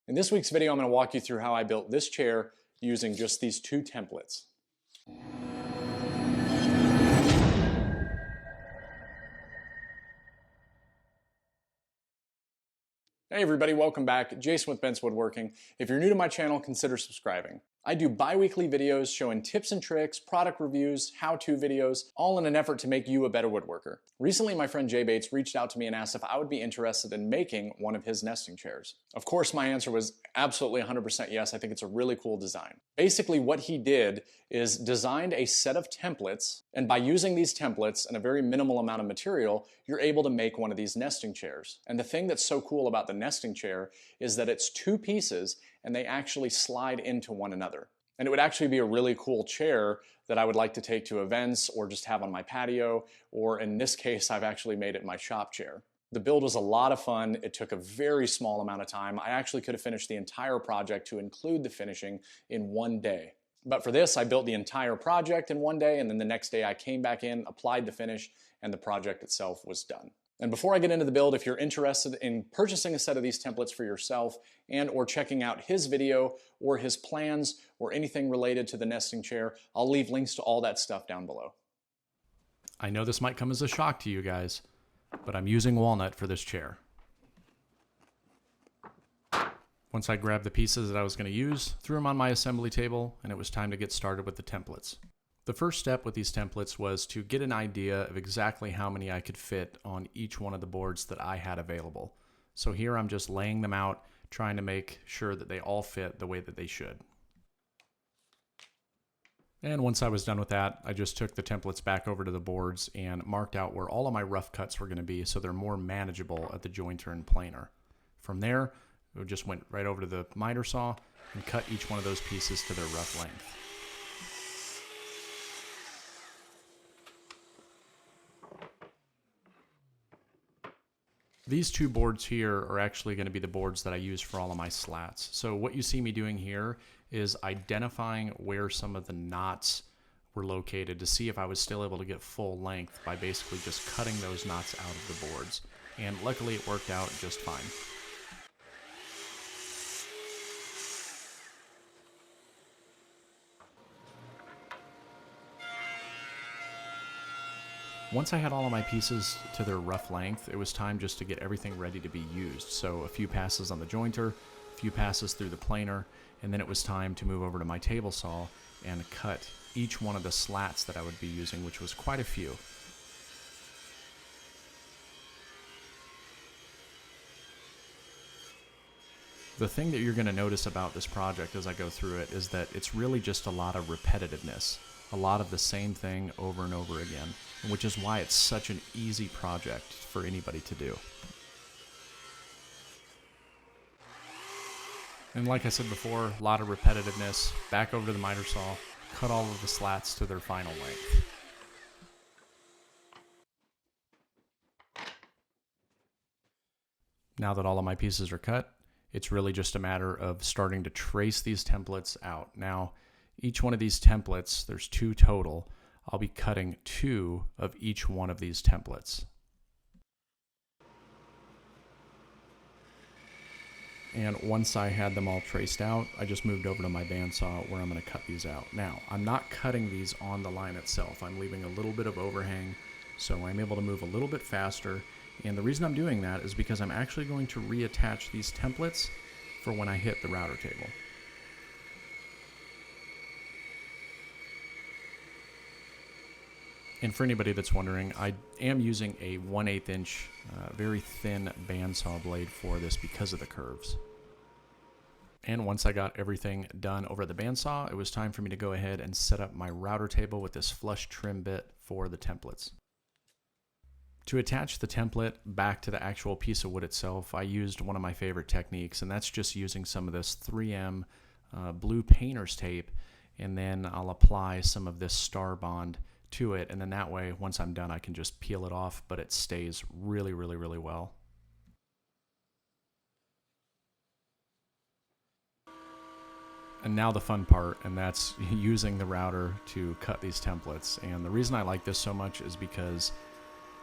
In this week's video, I'm going to walk you through how I built this chair using just these two templates. Hey everybody, welcome back. Jason with Ben's Woodworking. If you're new to my channel, consider subscribing. I do bi-weekly videos showing tips and tricks, product reviews, how-to videos, all in an effort to make you a better woodworker. Recently, my friend Jay Bates reached out to me and asked if I would be interested in making one of his nesting chairs. Of course, my answer was absolutely 100% yes. I think it's a really cool design. Basically, what he did is designed a set of templates, and by using these templates and a very minimal amount of material, you're able to make one of these nesting chairs. And the thing that's so cool about the nesting chair is that it's two pieces and they actually slide into one another. And it would actually be a really cool chair that I would like to take to events or just have on my patio, or in this case, I've actually made it my shop chair. The build was a lot of fun. It took a very small amount of time. I actually could have finished the entire project to include the finishing in one day. But for this, I built the entire project in one day, and then the next day I came back in, applied the finish, and the project itself was done. And before I get into the build, if you're interested in purchasing a set of these templates for yourself and or checking out his video or his plans or anything related to the nesting chair, I'll leave links to all that stuff down below. I know this might come as a shock to you guys, but I'm using walnut for this chair. Once I grabbed the pieces that I was going to use, threw them on my assembly table, and it was time to get started with the templates. The first step with these templates was to get an idea of exactly how many I could fit on each one of the boards that I had available. So here I'm just laying them out, trying to make sure that they all fit the way that they should. And once I was done with that, I just took the templates back over to the boards and marked out where all of my rough cuts were going to be so they're more manageable at the jointer and planer. From there, we just went right over to the miter saw and cut each one of those pieces to their rough length. These two boards here are actually going to be the boards that I use for all of my slats. So what you see me doing here is identifying where some of the knots were located to see if I was still able to get full length by basically just cutting those knots out of the boards. And luckily it worked out just fine. Once I had all of my pieces to their rough length, it was time just to get everything ready to be used. So a few passes on the jointer, a few passes through the planer, and then it was time to move over to my table saw and cut each one of the slats that I would be using, which was quite a few. The thing that you're going to notice about this project as I go through it is that it's really just a lot of repetitiveness, a lot of the same thing over and over again, which is why it's such an easy project for anybody to do. And like I said before, a lot of repetitiveness, back over to the miter saw, cut all of the slats to their final length. Now that all of my pieces are cut, it's really just a matter of starting to trace these templates out. Now, each one of these templates, there's two total, I'll be cutting 2 of each one of these templates. And once I had them all traced out, I just moved over to my bandsaw where I'm going to cut these out. Now, I'm not cutting these on the line itself. I'm leaving a little bit of overhang, so I'm able to move a little bit faster. And the reason I'm doing that is because I'm actually going to reattach these templates for when I hit the router table. And for anybody that's wondering, I am using a 1/8 inch, very thin bandsaw blade for this because of the curves. And once I got everything done over the bandsaw, it was time for me to go ahead and set up my router table with this flush trim bit for the templates. To attach the template back to the actual piece of wood itself, I used one of my favorite techniques, and that's just using some of this 3M blue painter's tape, and then I'll apply some of this Star Bond to it, and then that way, once I'm done, I can just peel it off, but it stays really, really, really well. And now the fun part, and that's using the router to cut these templates. And the reason I like this so much is because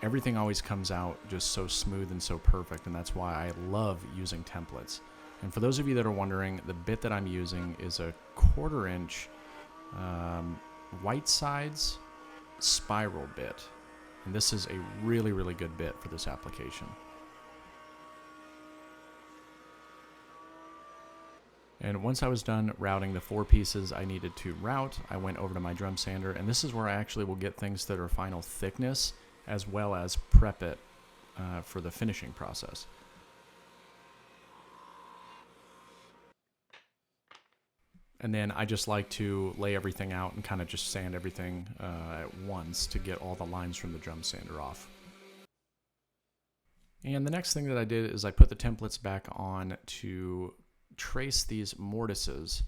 everything always comes out just so smooth and so perfect, and that's why I love using templates. And for those of you that are wondering, the bit that I'm using is a 1/4 inch white sides spiral bit. And this is a really, really good bit for this application. And once I was done routing the 4 pieces I needed to route, I went over to my drum sander, and this is where I actually will get things that are final thickness, as well as prep it for the finishing process. And then I just like to lay everything out and kind of just sand everything at once to get all the lines from the drum sander off. And the next thing that I did is I put the templates back on to trace these mortises.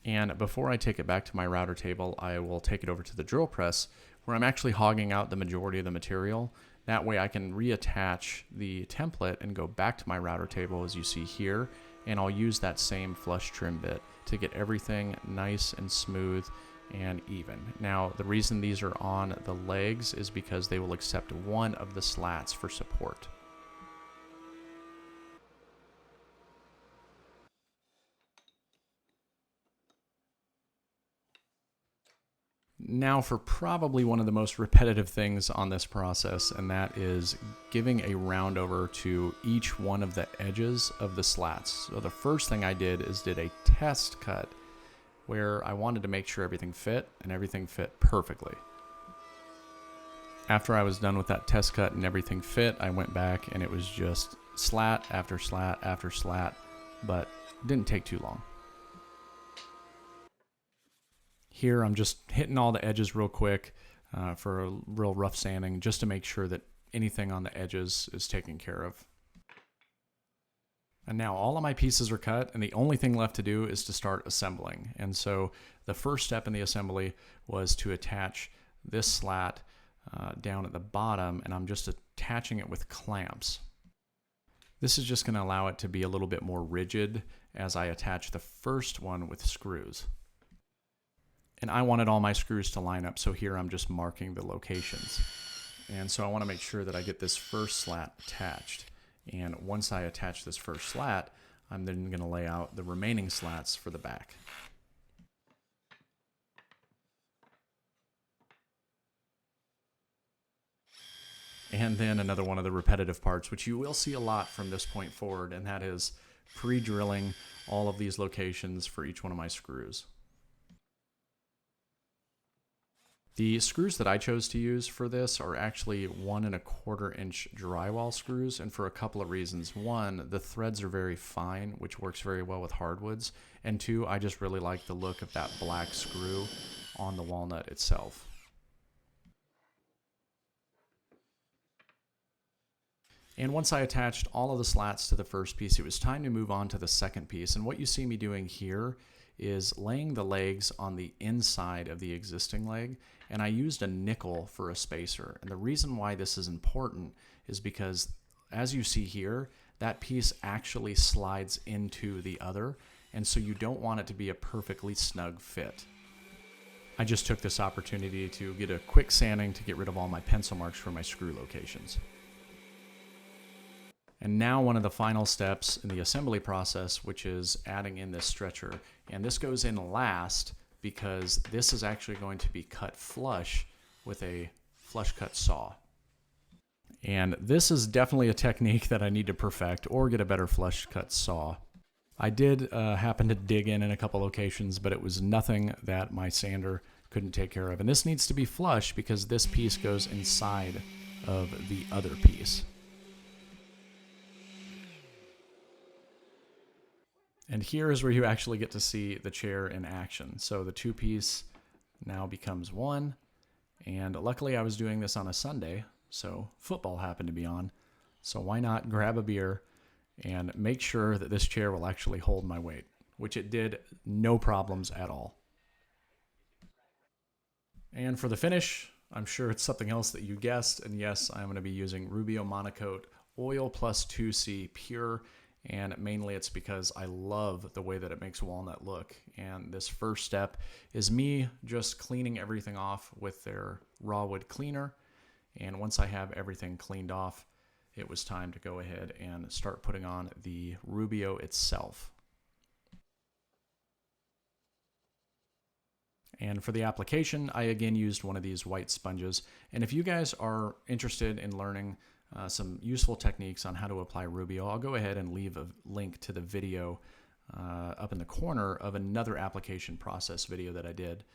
And before I take it back to my router table, I will take it over to the drill press where I'm actually hogging out the majority of the material. That way I can reattach the template and go back to my router table as you see here, and I'll use that same flush trim bit to get everything nice and smooth and even. Now, the reason these are on the legs is because they will accept one of the slats for support. Now for probably one of the most repetitive things on this process, and that is giving a round over to each one of the edges of the slats. So the first thing I did is did a test cut where I wanted to make sure everything fit, and everything fit perfectly. After I was done with that test cut and everything fit, I went back and it was just slat after slat after slat, but it didn't take too long. Here I'm just hitting all the edges real quick for a real rough sanding, just to make sure that anything on the edges is taken care of. And now all of my pieces are cut, and the only thing left to do is to start assembling. And so the first step in the assembly was to attach this slat down at the bottom, and I'm just attaching it with clamps. This is just going to allow it to be a little bit more rigid as I attach the first one with screws. And I wanted all my screws to line up, so here I'm just marking the locations. And so I want to make sure that I get this first slat attached. And once I attach this first slat, I'm then going to lay out the remaining slats for the back. And then another one of the repetitive parts, which you will see a lot from this point forward, and that is pre-drilling all of these locations for each one of my screws. The screws that I chose to use for this are actually 1 1/4 inch drywall screws, and for a couple of reasons. One, the threads are very fine, which works very well with hardwoods, and 2, I just really like the look of that black screw on the walnut itself. And once I attached all of the slats to the first piece, it was time to move on to the second piece. And what you see me doing here is laying the legs on the inside of the existing leg, and I used a nickel for a spacer. And the reason why this is important is because, as you see here, that piece actually slides into the other, and so you don't want it to be a perfectly snug fit. I just took this opportunity to get a quick sanding to get rid of all my pencil marks for my screw locations. And now one of the final steps in the assembly process, which is adding in this stretcher. And this goes in last because this is actually going to be cut flush with a flush cut saw. And this is definitely a technique that I need to perfect or get a better flush cut saw. I did happen to dig in a couple locations, but it was nothing that my sander couldn't take care of. And this needs to be flush because this piece goes inside of the other piece. And here is where you actually get to see the chair in action. So the 2-piece now becomes 1. And luckily I was doing this on a Sunday, so football happened to be on. So why not grab a beer and make sure that this chair will actually hold my weight, which it did, no problems at all. And for the finish, I'm sure it's something else that you guessed. And yes, I'm going to be using Rubio Monocoat Oil Plus 2C Pure. And mainly it's because I love the way that it makes walnut look. And this first step is me just cleaning everything off with their raw wood cleaner. And once I have everything cleaned off, it was time to go ahead and start putting on the Rubio itself. And for the application, I again used one of these white sponges. And if you guys are interested in learning some useful techniques on how to apply Rubio, I'll go ahead and leave a link to the video up in the corner of another application process video that I did.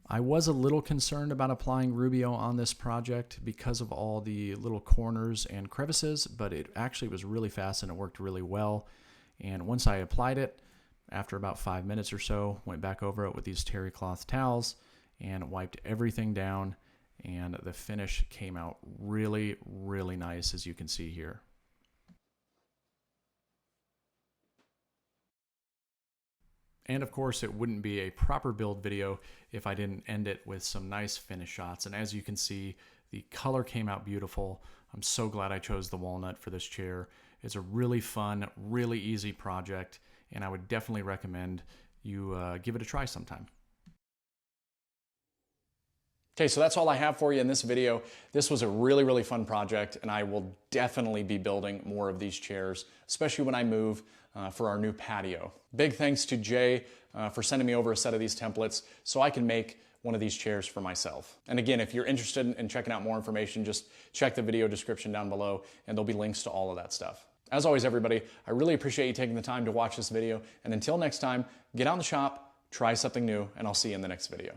I was a little concerned about applying Rubio on this project because of all the little corners and crevices, but it actually was really fast and it worked really well. And once I applied it, after about 5 minutes or so, went back over it with these terry cloth towels and wiped everything down, and the finish came out really, really nice, as you can see here. And of course, it wouldn't be a proper build video if I didn't end it with some nice finish shots. And as you can see, the color came out beautiful. I'm so glad I chose the walnut for this chair. It's a really fun, really easy project, and I would definitely recommend you give it a try sometime. Okay, so that's all I have for you in this video. This was a really, really fun project, and I will definitely be building more of these chairs, especially when I move for our new patio. Big thanks to Jay for sending me over a set of these templates so I can make one of these chairs for myself. And again, if you're interested in checking out more information, just check the video description down below, and there'll be links to all of that stuff. As always, everybody, I really appreciate you taking the time to watch this video. And until next time, get out in the shop, try something new, and I'll see you in the next video.